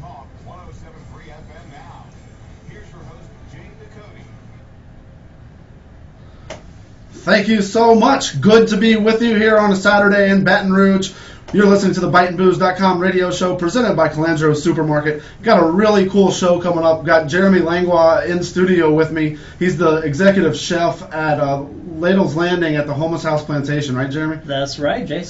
Talk 107.3 FM now. Here's your host, Jane Ducote. Thank you so much. Good to be with you here on a Saturday in Baton Rouge. You're listening to the BiteandBooze.com radio show presented by Calandro Supermarket. Got a really cool show coming up. Got Jeremy Langlois in studio with me. He's the executive chef at Ladle's Landing at the Houmas House Plantation, right, Jeremy? That's right, Jay.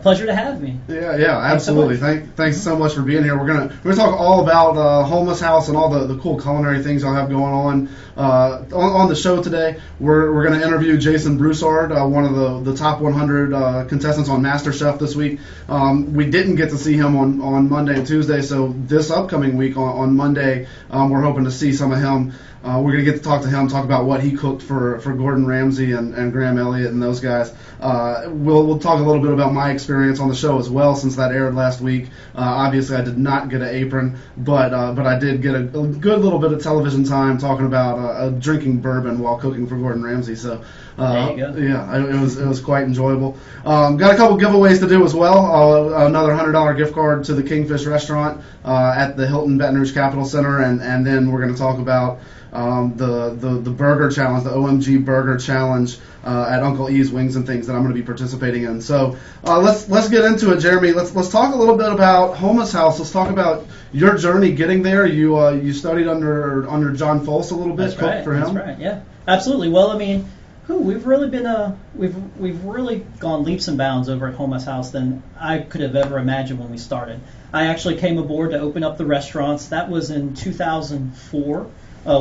Pleasure to have me. Yeah, absolutely. Thanks so much for being here. We're gonna talk all about Houmas House and all the cool culinary things I'll have going on the show today. We're gonna interview Jason Broussard, one of the top 100 contestants on MasterChef this week. We didn't get to see him on Monday and Tuesday, so this upcoming week on Monday, we're hoping to see some of him. We're going to get to talk to him, talk about what he cooked for Gordon Ramsay and Graham Elliott and those guys. We'll talk a little bit about my experience on the show as well, since that aired last week. Obviously, I did not get an apron, but I did get a good little bit of television time talking about drinking bourbon while cooking for Gordon Ramsay. So there you go. Yeah, it was quite enjoyable. Got a couple giveaways to do as well. Another $100 gift card to the Kingfish restaurant at the Hilton Baton Rouge Capitol Center, and then we're going to talk about the burger challenge, the OMG burger challenge at Uncle E's Wings and Things that I'm going to be participating in. So let's get into it, Jeremy. Let's talk a little bit about Houmas House. Let's talk about your journey getting there. You studied under John Folse a little bit, cooked for him. That's right. Yeah, absolutely. Well, I mean, we've really been we've really gone leaps and bounds over at Houmas House than I could have ever imagined when we started. I actually came aboard to open up the restaurants. That was in 2004.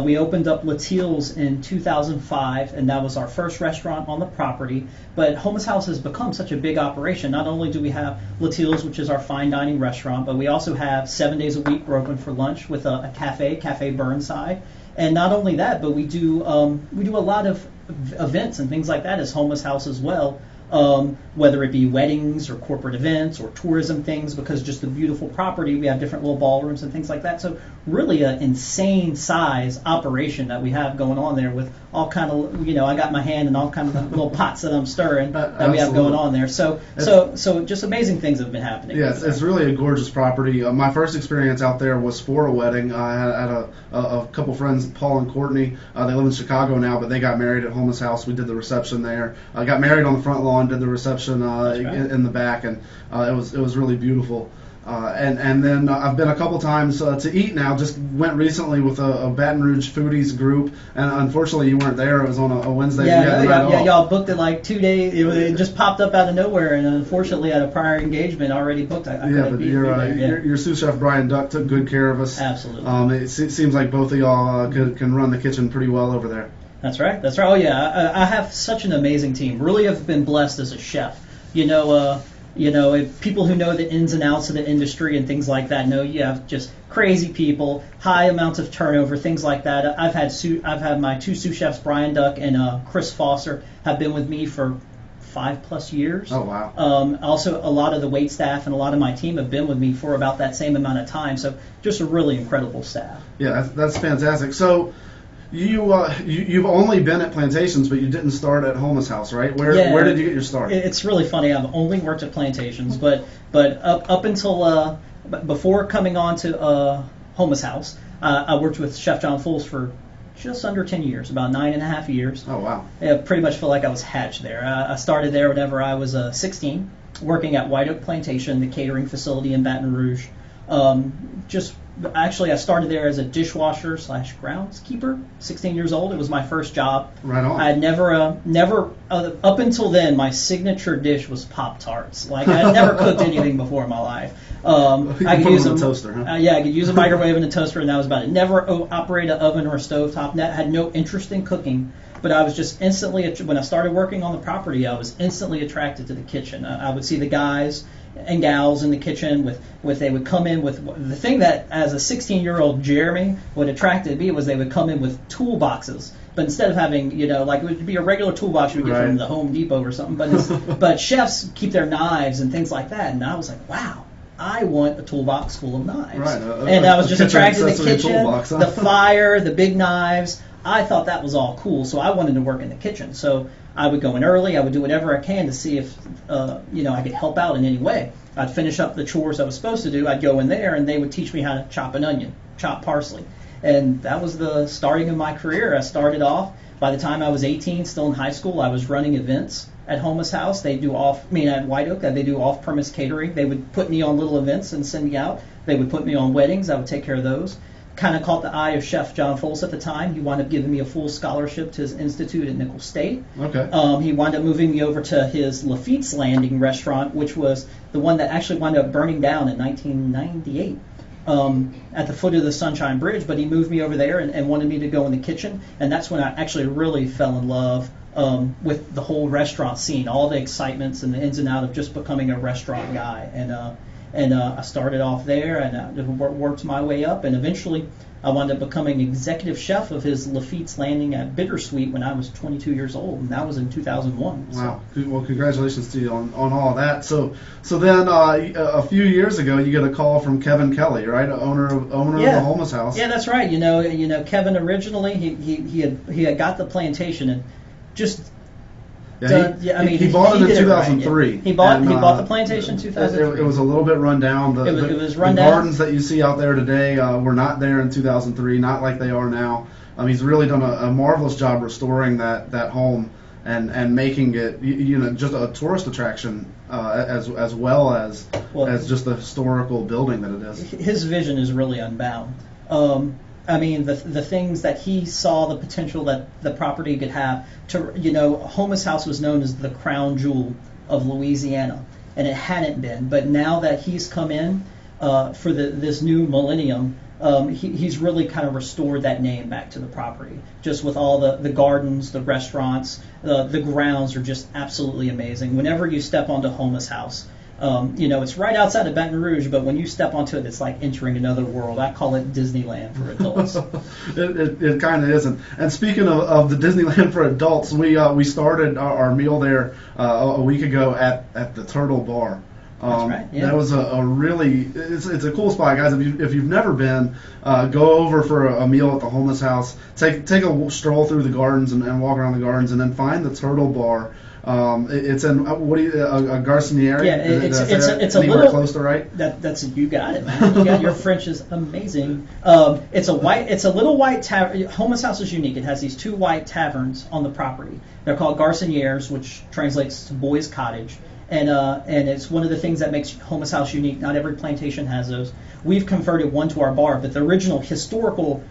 We opened up Latil's in 2005, and that was our first restaurant on the property. But Houmas House has become such a big operation. Not only do we have Latil's, which is our fine dining restaurant, but we also have 7 days a week we're open for lunch with a Cafe Burnside. And not only that, but we do a lot of events and things like that as Houmas House as well. Whether it be weddings or corporate events or tourism things, because just the beautiful property, we have different little ballrooms and things like that. So really an insane size operation that we have going on there with all kind of, I got my hand in all kind of little pots that I'm stirring that we have going on there. So just amazing things have been happening. Yeah, it's really a gorgeous property. My first experience out there was for a wedding. I had a couple friends, Paul and Courtney. They live in Chicago now, but they got married at Houmas House. We did the reception there. I got married on the front lawn, did the reception in the back, and it was really beautiful. And then I've been a couple times to eat now. Just went recently with a Baton Rouge foodies group, and unfortunately you weren't there. It was on a Wednesday. Yeah, y'all booked it like 2 days. It just popped up out of nowhere, and unfortunately I had a prior engagement already booked. But your sous chef Brian Duck took good care of us. Absolutely. It seems like both of y'all can run the kitchen pretty well over there. That's right. Oh yeah, I have such an amazing team. Really have been blessed as a chef. If people who know the ins and outs of the industry and things like that know you have just crazy people, high amounts of turnover, things like that. I've had my two sous chefs, Brian Duck and Chris Foster, have been with me for 5+ years. Oh wow. Also, a lot of the wait staff and a lot of my team have been with me for about that same amount of time. So just a really incredible staff. Yeah, that's fantastic. So. You've only been at Plantations, but you didn't start at Houmas House, right? Where did you get your start? It's really funny. I've only worked at Plantations, but up until before coming on to Houmas House, I worked with Chef John Folse for just under 10 years, about 9.5 years. Oh wow! I pretty much feel like I was hatched there. I started there whenever I was 16, working at White Oak Plantation, the catering facility in Baton Rouge. Actually, I started there as a dishwasher / groundskeeper. 16 years old. It was my first job. Right on. I had never up until then, my signature dish was Pop-Tarts. Like, I had never cooked anything before in my life. I could use a toaster, huh? Yeah, I could use a microwave and a toaster, and that was about it. Never operated an oven or a stovetop. Had no interest in cooking. But I was just instantly, when I started working on the property, I was instantly attracted to the kitchen. I would see the guys and gals in the kitchen they would come in with the thing that as a 16-year-old Jeremy what attracted me was they would come in with toolboxes, but instead of having like it would be a regular toolbox you would get from the Home Depot or something, but chefs keep their knives and things like that, and I was like, wow, I want a toolbox full of knives. Right, and I was just attracted to the kitchen, toolbox, huh? the fire, the big knives. I thought that was all cool, so I wanted to work in the kitchen. So I would go in early. I would do whatever I can to see if I could help out in any way. I'd finish up the chores I was supposed to do. I'd go in there, and they would teach me how to chop an onion, chop parsley. And that was the starting of my career. I started off, by the time I was 18, still in high school, I was running events at Houmas House. They do at White Oak, they do off-premise catering. They would put me on little events and send me out. They would put me on weddings. I would take care of those. Kind of caught the eye of Chef John Foles at the time. He wound up giving me a full scholarship to his institute at Nicholls State. Okay. He wound up moving me over to his Lafitte's Landing restaurant, which was the one that actually wound up burning down in 1998 at the foot of the Sunshine Bridge. But he moved me over there and wanted me to go in the kitchen, and that's when I actually really fell in love with the whole restaurant scene, all the excitements and the ins and outs of just becoming a restaurant guy. And I started off there and I worked my way up, and eventually I wound up becoming executive chef of his Lafitte's Landing at Bittersweet when I was 22 years old, and that was in 2001. Wow. Well, congratulations to you on all of that. So then a few years ago, you get a call from Kevin Kelly, right? Owner of the Houmas House. Yeah, that's right. Kevin originally he had got the plantation and just. He bought it in 2003. He bought the plantation in 2003. It was a little bit run down. It was run down. The gardens that you see out there today were not there in 2003, not like they are now. He's really done a marvelous job restoring that home and making it just a tourist attraction as well as just the historical building that it is. His vision is really unbound. The things that he saw, the potential that the property could have. Houmas House was known as the crown jewel of Louisiana, and it hadn't been. But now that he's come in for this new millennium, he's really kind of restored that name back to the property. Just with all the gardens, the restaurants, the grounds are just absolutely amazing. Whenever you step onto Houmas House, it's right outside of Baton Rouge, but when you step onto it, it's like entering another world. I call it Disneyland for adults. It kind of isn't. And speaking of the Disneyland for adults, we started our meal there a week ago at the Turtle Bar. That's right. Yeah. That was a really it's a cool spot, guys. If you've never been, go over for a meal at the Houmas House. Take a stroll through the gardens and walk around the gardens, and then find the Turtle Bar. It's in a Garçonnière. Yeah, it's a little close to right. That's you got it, man. Your French is amazing. It's a little white tavern. Houmas House is unique. It has these two white taverns on the property. They're called Garçonnières, which translates to boys' cottage. And it's one of the things that makes Houmas House unique. Not every plantation has those. We've converted one to our bar, but the original historical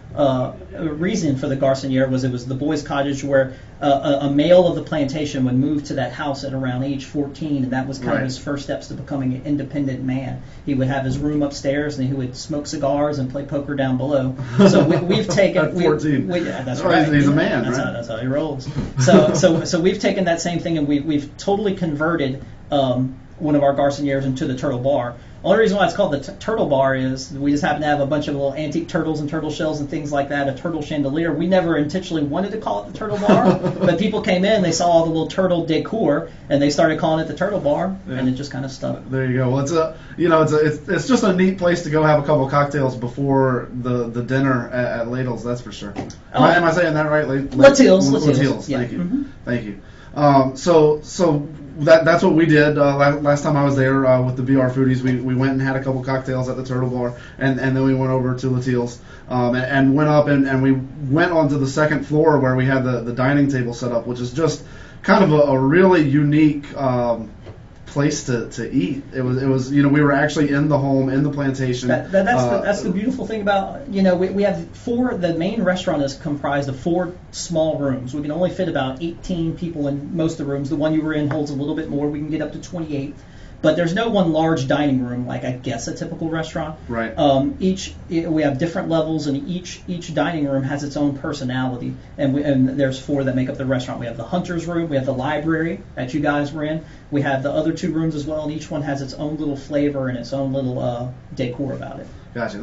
reason for the Garçonnière was it was the boys' cottage where a male of the plantation would move to that house at around age 14, and that was kind of his first steps to becoming an independent man. He would have his room upstairs, and he would smoke cigars and play poker down below. So we've taken at 14. That's right. He's a man, right? That's how he rolls. So we've taken that same thing and we've totally converted one of our Garçonnières into the Turtle Bar. The only reason why it's called the Turtle Bar is we just happen to have a bunch of little antique turtles and turtle shells and things like that, a turtle chandelier. We never intentionally wanted to call it the Turtle Bar, but people came in, they saw all the little turtle decor, and they started calling it the Turtle Bar, and it just kind of stuck. There you go. Well, it's just a neat place to go have a couple of cocktails before the dinner at Ladle's, that's for sure. Am I saying that right? Ladle's. Yeah. Thank you. Mm-hmm. Thank you. So that's what we did last time I was there with the BR Foodies. We went and had a couple cocktails at the Turtle Bar, and then we went over to Latil's and went up and we went onto the second floor where we had the dining table set up, which is just kind of a really unique place to eat. It was we were actually in the home, in the plantation. That's the beautiful thing about we have four. The main restaurant is comprised of 4 small rooms. We can only fit about 18 people in most of the rooms. The one you were in holds a little bit more. We can get up to 28. But there's no one large dining room like I guess a typical restaurant. Right. We have different levels, and each dining room has its own personality. And there's 4 that make up the restaurant. We have the hunter's room, we have the library that you guys were in. We have the other 2 rooms as well, and each one has its own little flavor and its own little decor about it. Gotcha.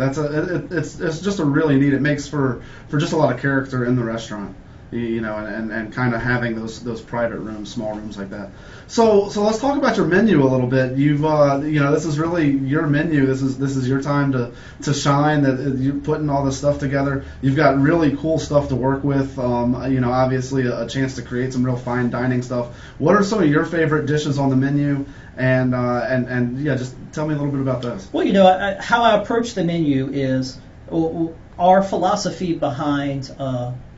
It's just a really neat. It makes for just a lot of character in the restaurant. and kind of having those private rooms, small rooms like that. So let's talk about your menu a little bit. You've this is really your menu. This is your time to shine. That you're putting all this stuff together. You've got really cool stuff to work with. Obviously a chance to create some real fine dining stuff. What are some of your favorite dishes on the menu? And just tell me a little bit about those. Well, how I approach the menu is our philosophy behind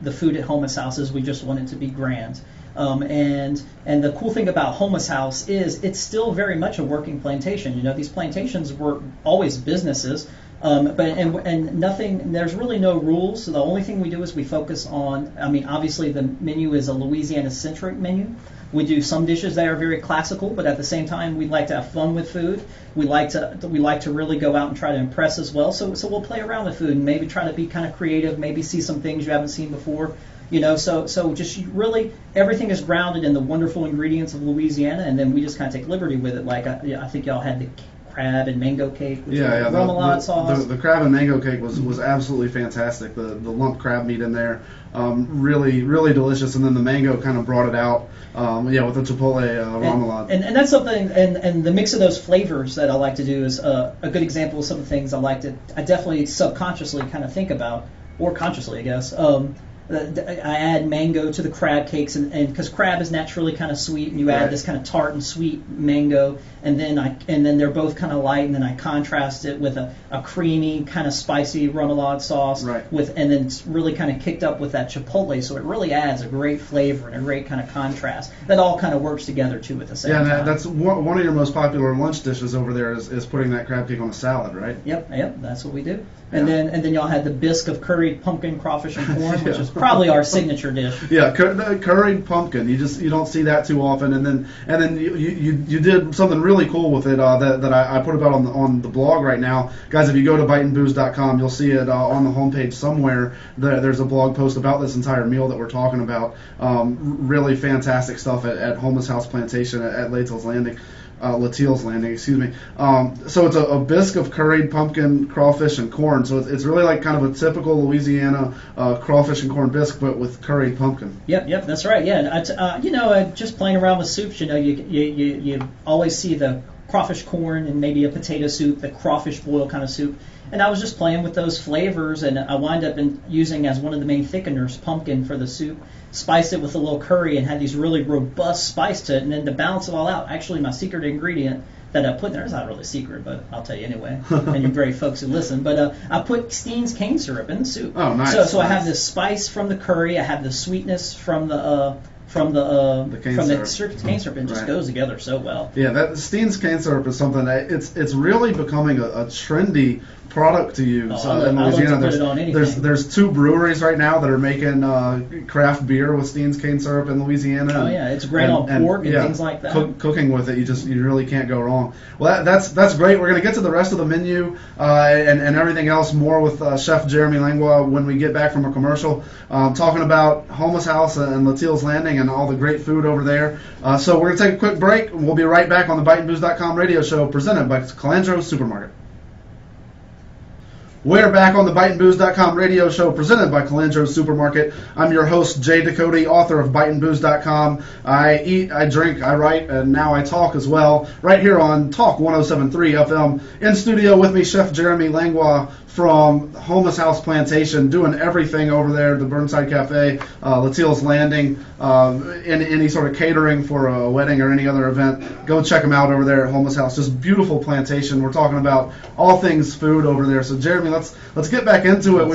the food at Houmas House is we just want it to be grand. And the cool thing about Houmas House is it's still very much a working plantation. These plantations were always businesses, but nothing. There's really no rules. So the only thing we do is we focus on. Obviously the menu is a Louisiana-centric menu. We do some dishes that are very classical, but at the same time, we like to have fun with food. We like to really go out and try to impress as well. So we'll play around with food and maybe try to be kind of creative, maybe see some things you haven't seen before. So just really everything is grounded in the wonderful ingredients of Louisiana, and then we just kind of take liberty with it. Like I think y'all had the crab and mango cake with remoulade sauce. The crab and mango cake was absolutely fantastic. The lump crab meat in there, really delicious, and then the mango kind of brought it out. With the chipotle remoulade. And that's something, and the mix of those flavors that I like to do is a good example of some of the things I definitely subconsciously kind of think about, or consciously, I guess. I add mango to the crab cakes, and because crab is naturally kind of sweet, and you add this kind of tart and sweet mango, and then they're both kind of light, and then I contrast it with a creamy kind of spicy remoulade sauce, and then it's really kind of kicked up with that chipotle, so it really adds a great flavor and a great kind of contrast. That all kind of works together too at the same time. Yeah, that's one of your most popular lunch dishes over there is putting that crab cake on a salad, right? Yep, that's what we do. And then y'all had the bisque of curried pumpkin, crawfish, and corn, which is probably our signature dish. Yeah, curried pumpkin. You don't see that too often. And then you did something really cool with it that I put about on the blog right now, guys. If you go to biteandbooze.com, you'll see it on the homepage somewhere. There's a blog post about this entire meal that we're talking about. Really fantastic stuff at Houmas House Plantation at Latiel's Landing, excuse me. So it's a bisque of curried pumpkin, crawfish, and corn. So it's really like kind of a typical Louisiana crawfish and corn bisque, but with curried pumpkin. Yep, that's right. Yeah, just playing around with soups. You always see the crawfish corn and maybe a potato soup, the crawfish boil kind of soup. And I was just playing with those flavors, and I wind up using as one of the main thickeners pumpkin for the soup. Spiced it with a little curry and had these really robust spice to it. And then to balance it all out, actually my secret ingredient that I put in there is not really secret, but I'll tell you anyway, and you great folks who listen. But I put Steen's cane syrup in the soup. Oh, nice. So I have the spice from the curry, I have the sweetness from the cane syrup, and it just goes together so well. Yeah, that Steen's cane syrup is something that it's really becoming a trendy product to use in Louisiana. There's two breweries right now that are making craft beer with Steen's cane syrup in Louisiana. Oh yeah, it's great on pork and things like that. Cooking with it, you really can't go wrong. Well, that's great. We're gonna get to the rest of the menu and everything else more with Chef Jeremy Langlois when we get back from a commercial, talking about Houmas House and Latiel's Landing and all the great food over there. So we're gonna take a quick break. We'll be right back on the BiteandBooze.com radio show presented by Calandro Supermarket. We're back on the BiteandBooze.com radio show presented by Calandro Supermarket. I'm your host, Jay Ducote, author of BiteandBooze.com. I eat, I drink, I write, and now I talk as well, right here on Talk 107.3 FM. In studio with me, Chef Jeremy Langlois from Houmas House Plantation, doing everything over there, the Burnside Cafe, Latiel's Landing, any sort of catering for a wedding or any other event. Go check them out over there at Houmas House. Just beautiful plantation. We're talking about all things food over there. So Jeremy, let's get back into it.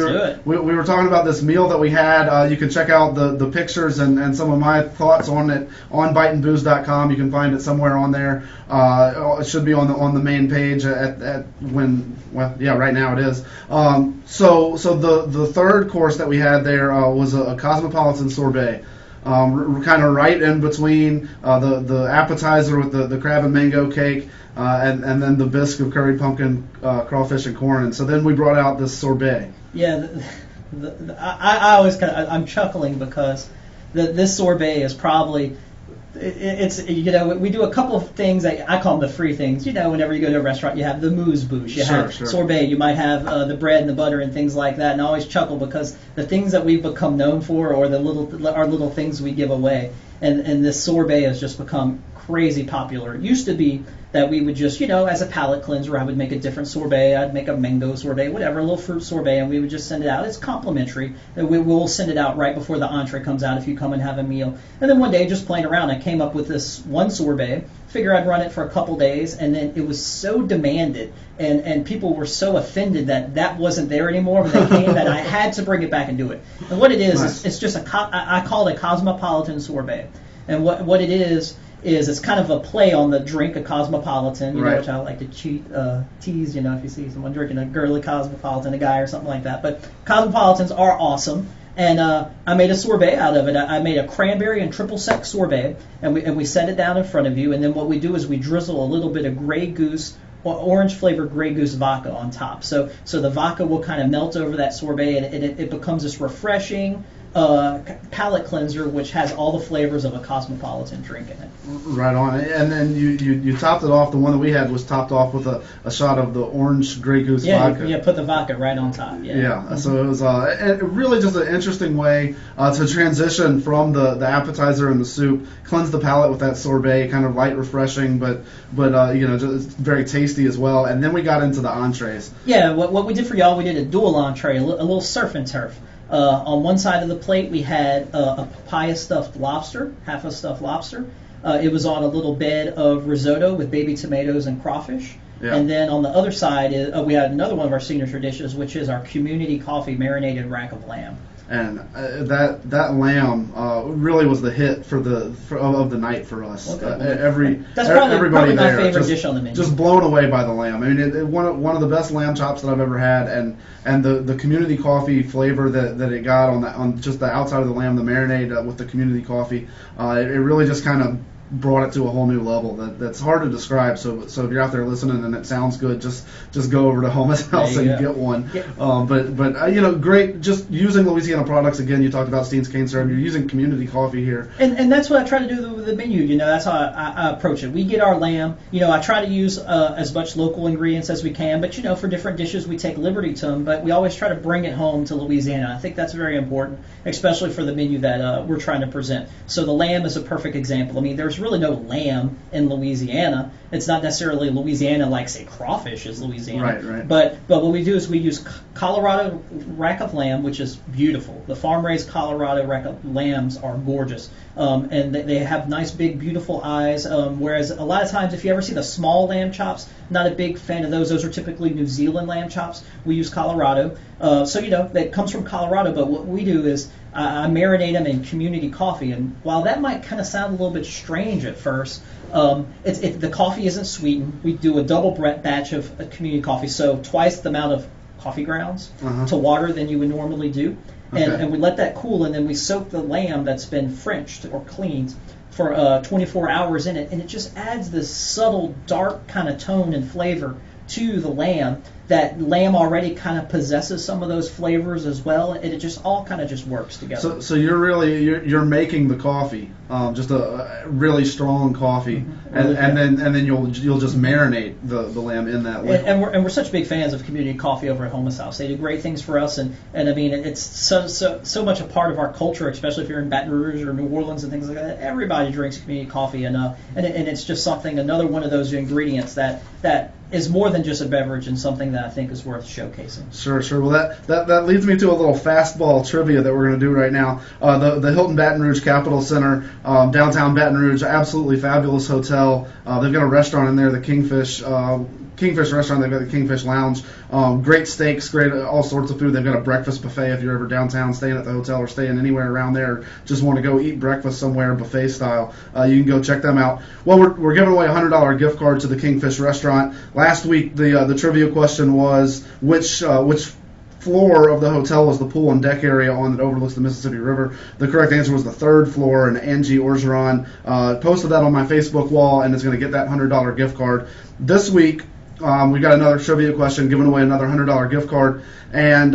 We were talking about this meal that we had. You can check out the pictures and some of my thoughts on it on biteandbooze.com. You can find it somewhere on there. It should be on the main page right now it is. So the third course that we had there was a cosmopolitan sorbet. Kind of right in between the appetizer with the crab and mango cake and then the bisque of curried pumpkin, crawfish, and corn. And so then we brought out this sorbet. Yeah, I always I'm chuckling because this sorbet is probably it's we do a couple of things that I call them the free things. Whenever you go to a restaurant, you have the amuse-bouche, you have sorbet, you might have the bread and the butter and things like that. And I always chuckle because the things that we've become known for, or our little things we give away, and this sorbet has just become crazy popular. It used to be that we would just, as a palate cleanser, I would make a different sorbet. I'd make a mango sorbet, whatever, a little fruit sorbet, and we would just send it out. It's complimentary. We'll send it out right before the entree comes out if you come and have a meal. And then one day, just playing around, I came up with this one sorbet. Figure I'd run it for a couple days, and then it was so demanded, and people were so offended that wasn't there anymore when they came that I had to bring it back and do it. And what it is, it's just I call it a cosmopolitan sorbet. And what it is it's kind of a play on the drink, a cosmopolitan, which I like to tease, if you see someone drinking a girly cosmopolitan, a guy or something like that. But cosmopolitans are awesome, and I made a sorbet out of it. I made a cranberry and triple sec sorbet, and we set it down in front of you, and then what we do is we drizzle a little bit of Grey Goose, orange flavored Grey Goose vodka on top. So the vodka will kind of melt over that sorbet, and it becomes this refreshing palate cleanser, which has all the flavors of a cosmopolitan drink in it. Right on. And then you topped it off. The one that we had was topped off with a shot of the orange Grey Goose vodka. Yeah, put the vodka right on top. Yeah. So it was really just an interesting way to transition from the appetizer and the soup, cleanse the palate with that sorbet, kind of light, refreshing, but just very tasty as well. And then we got into the entrees. Yeah, what we did for y'all, we did a dual entree, a little surf and turf. On one side of the plate, we had a papaya stuffed lobster, half a stuffed lobster. It was on a little bed of risotto with baby tomatoes and crawfish. Yeah. And then on the other side, we had another one of our signature dishes, which is our community coffee marinated rack of lamb. And that lamb really was the hit of the night for us. Okay. That's probably my favorite dish on the menu. Just blown away by the lamb. I mean, one of the best lamb chops that I've ever had, and the community coffee flavor that it got on just the outside of the lamb, the marinade with the community coffee, it really just kind of brought it to a whole new level that's hard to describe. So if you're out there listening and it sounds good, just go over to Houmas House and get one. Yeah. But great. Just using Louisiana products again. You talked about Steen's cane syrup. You're using community coffee here, and that's what I try to do with the menu. That's how I approach it. We get our lamb. I try to use as much local ingredients as we can, but for different dishes we take liberty to them. But we always try to bring it home to Louisiana. I think that's very important, especially for the menu that we're trying to present. So the lamb is a perfect example. I mean, there's really no lamb in Louisiana. It's not necessarily Louisiana like, say, crawfish is Louisiana. Right. But what we do is we use Colorado rack of lamb, which is beautiful. The farm-raised Colorado rack of lambs are gorgeous. And they have nice, big, beautiful eyes. Whereas a lot of times, if you ever see the small lamb chops, not a big fan of those. Those are typically New Zealand lamb chops. We use Colorado. That comes from Colorado. But what we do is I marinate them in community coffee. And while that might kind of sound a little bit strange at first, the coffee isn't sweetened. We do a double batch of community coffee, so twice the amount of coffee grounds to water than you would normally do. Okay. And we let that cool, and then we soak the lamb that's been Frenched or cleaned for 24 hours in it, and it just adds this subtle, dark kind of tone and flavor to the lamb. That lamb already kind of possesses some of those flavors as well, and it just all kind of just works together. So you're making the coffee, just a really strong coffee, really and then you'll just marinate the lamb in that liquid. And we're such big fans of community coffee over at Houmas House. They do great things for us, and I mean it's so much a part of our culture, especially if you're in Baton Rouge or New Orleans and things like that. Everybody drinks community coffee, and it's just another one of those ingredients that is more than just a beverage and something that I think is worth showcasing. Sure. Well, that leads me to a little fastball trivia that we're going to do right now. The Hilton Baton Rouge Capitol Center, downtown Baton Rouge, absolutely fabulous hotel. They've got a restaurant in there, the Kingfish restaurant. They've got the Kingfish Lounge. Great steaks, great all sorts of food. They've got a breakfast buffet if you're ever downtown staying at the hotel or staying anywhere around there. Just want to go eat breakfast somewhere buffet style. You can go check them out. Well, we're giving away a $100 gift card to the Kingfish restaurant. Last week the trivia question was which floor of the hotel was the pool and deck area on that overlooks the Mississippi River. The correct answer was the third floor, and Angie Orgeron posted that on my Facebook wall and is going to get that $100 gift card. This week, We got another trivia question, giving away another $100 gift card. And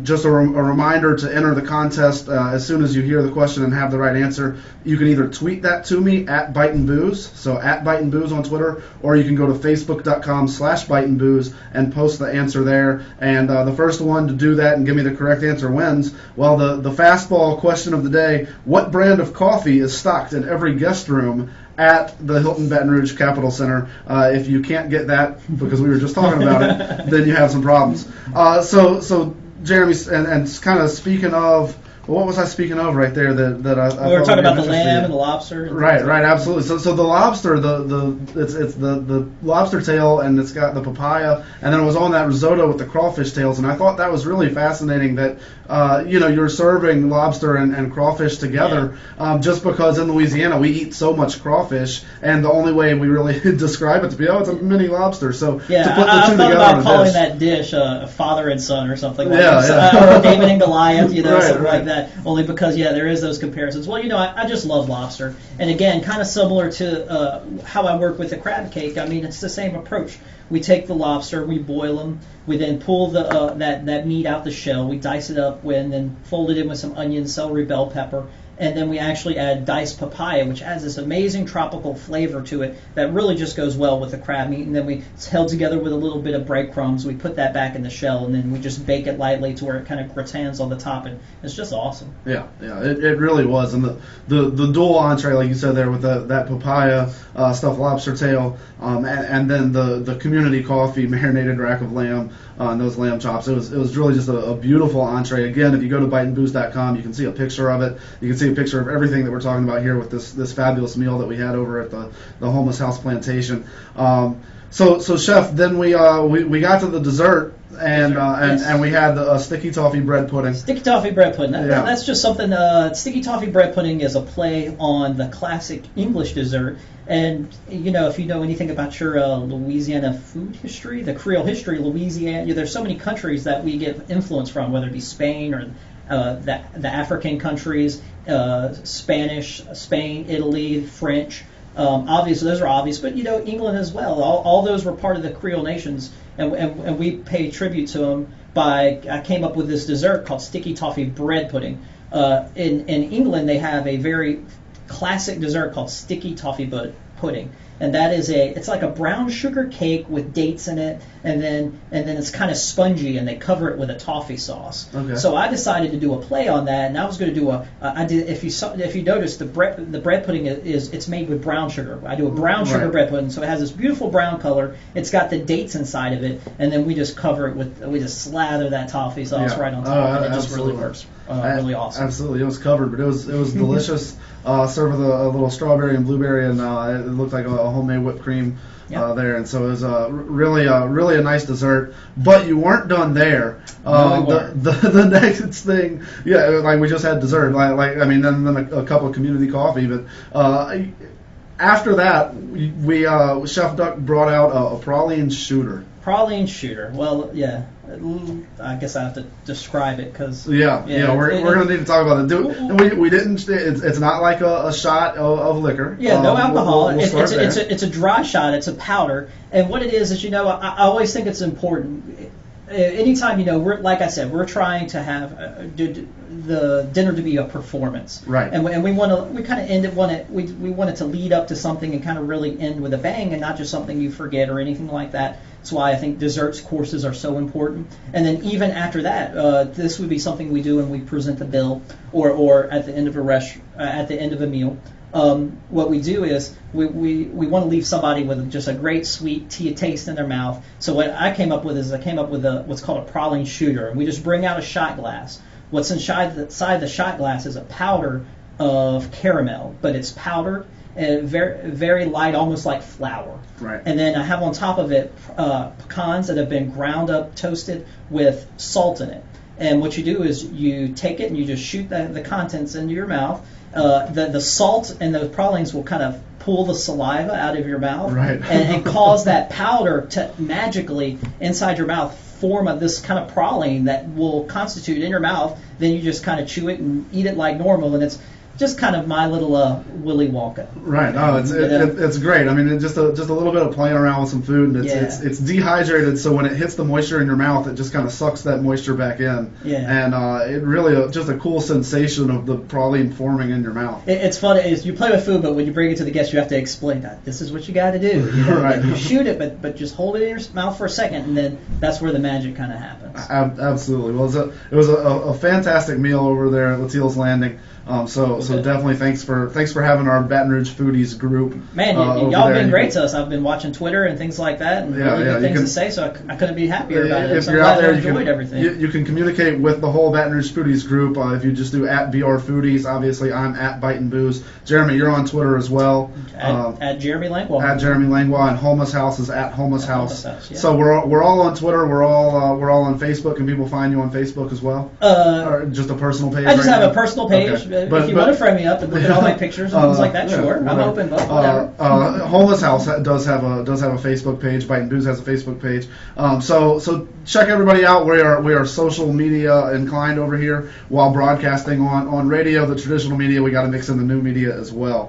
just a reminder to enter the contest as soon as you hear the question and have the right answer. You can either tweet that to me at Bite and Booze, so at Bite and Booze on Twitter, or you can go to facebook.com/Bite and Booze and post the answer there. And the first one to do that and give me the correct answer wins. Well, the fastball question of the day: what brand of coffee is stocked in every guest room at the Hilton Baton Rouge Capitol Center? If you can't get that because we were just talking about it, then you have some problems. So Jeremy, and kind of speaking of, what was I speaking of right there that I we were talking about the interested lamb in? and the lobster. Right, absolutely. So the lobster, it's the lobster tail, and it's got the papaya, and then it was on that risotto with the crawfish tails, and I thought that was really fascinating that you're serving lobster and crawfish together, just because in Louisiana we eat so much crawfish, and the only way we really describe it to be, it's a mini lobster. So yeah, to put the I two thought together about on a calling dish. that dish father and son or something like Yeah, that, yeah. or David and Goliath, something Right. like that. Only because there is those comparisons. Well, I just love lobster, and again, kind of similar to how I work with the crab cake. I mean, it's the same approach. We take the lobster, we boil them, we then pull the that meat out the shell, we dice it up, and then fold it in with some onion, celery, bell pepper, and then we actually add diced papaya, which adds this amazing tropical flavor to it that really just goes well with the crab meat. And then it's held together with a little bit of breadcrumbs. We put that back in the shell, and then we just bake it lightly to where it kind of gratins on the top, and it's just awesome. Yeah, it really was. And the dual entree, like you said there, with that papaya stuffed lobster tail, and then the community coffee marinated rack of lamb, and those lamb chops. It was really just a beautiful entree. Again, if you go to biteandbooze.com, you can see a picture of it. You can see a picture of everything that we're talking about here with this fabulous meal that we had over at the Houmas House Plantation. So chef, then we got to the dessert, and Yes. and we had the sticky toffee bread pudding. Sticky toffee bread pudding. Yeah. That's just something. Sticky toffee bread pudding is a play on the classic English dessert. And if you know anything about your Louisiana food history, the Creole history, Louisiana, there's so many countries that we get influence from, whether it be Spain or the African countries, Spanish, Spain, Italy, French. Obviously, those are obvious, but England as well. All those were part of the Creole nations, and we pay tribute to them I came up with this dessert called sticky toffee bread pudding. In England, they have a very classic dessert called sticky toffee pudding, and that is it's like a brown sugar cake with dates in it, and then it's kind of spongy, and they cover it with a toffee sauce. Okay. So I decided to do a play on that, and I was going to do if you notice, the bread pudding it's made with brown sugar. I do a brown sugar Right. bread pudding, so it has this beautiful brown color. It's got the dates inside of it, and then we just cover it we just slather that toffee sauce Yeah. right on top, and it just Absolutely. really works really awesome. Absolutely, it was covered, but it was delicious. Served with a little strawberry and blueberry, and it looked like a homemade whipped cream there, and so it was really a nice dessert. But you weren't done there. No, we weren't. The next thing, like we just had dessert, then a cup of community coffee, but. After that, we Chef Duck brought out a praline shooter. Praline shooter. Well, yeah. I guess I have to describe it because We're gonna need to talk about it. We didn't. It's not like a shot of liquor. Yeah, no alcohol. We'll start there. It's a dry shot. It's a powder. And what it is I always think it's important. Anytime we're like I said, we're trying to have the dinner to be a performance, Right? And we kind of we want it to lead up to something and kind of really end with a bang, and not just something you forget or anything like that. That's why I think desserts courses are so important. And then even after that, this would be something we do when we present the bill or at the end of a meal. What we do is we want to leave somebody with just a great sweet taste in their mouth. So what I came up with what's called a praline shooter, and we just bring out a shot glass. What's inside the shot glass is a powder of caramel, but it's powdered and very very light, almost like flour. Right. And then I have on top of it pecans that have been ground up, toasted with salt in it. And what you do is you take it and you just shoot the contents into your mouth. The salt and the pralines will kind of pull the saliva out of your mouth, Right. and cause that powder to magically inside your mouth form of this kind of praline that will constitute in your mouth. Then you just kind of chew it and eat it like normal, and just kind of my little Willy Wonka. Right. No, it's great. I mean, it's just a little bit of playing around with some food, and it's dehydrated, so when it hits the moisture in your mouth, it just kind of sucks that moisture back in. Yeah. And it really just a cool sensation of the praline forming in your mouth. It's fun. Is you play with food, but when you bring it to the guest, you have to explain that this is what you got to do. You know? Right. You shoot it, but just hold it in your mouth for a second, and then that's where the magic kind of happens. Absolutely. Well, it was a fantastic meal over there at Latil's Landing. So definitely thanks for having our Baton Rouge Foodies group. Man, y'all have been great to us. I've been watching Twitter and things like that, and really good things to say. So I couldn't be happier about it. If so you're I'm out glad there, you enjoyed everything. You can communicate with the whole Baton Rouge Foodies group. If you just do @BR Foodies, obviously I'm @Bite&Booze. Jeremy, you're on Twitter as well. At Jeremy Langlois. At Jeremy Langlois, and Houmas House is @Houmas House. Yeah. So we're all on Twitter. We're all on Facebook. Can people find you on Facebook as well? Or just a personal page? I just have a personal page. Okay. If you want to friend me up and look at all my pictures and things like that, sure. Whatever. I'm open, but whatever. Houmas House does have a Facebook page. Bite and Booze has a Facebook page. So check everybody out. We are social media inclined over here while broadcasting on radio, the traditional media. We got to mix in the new media as well.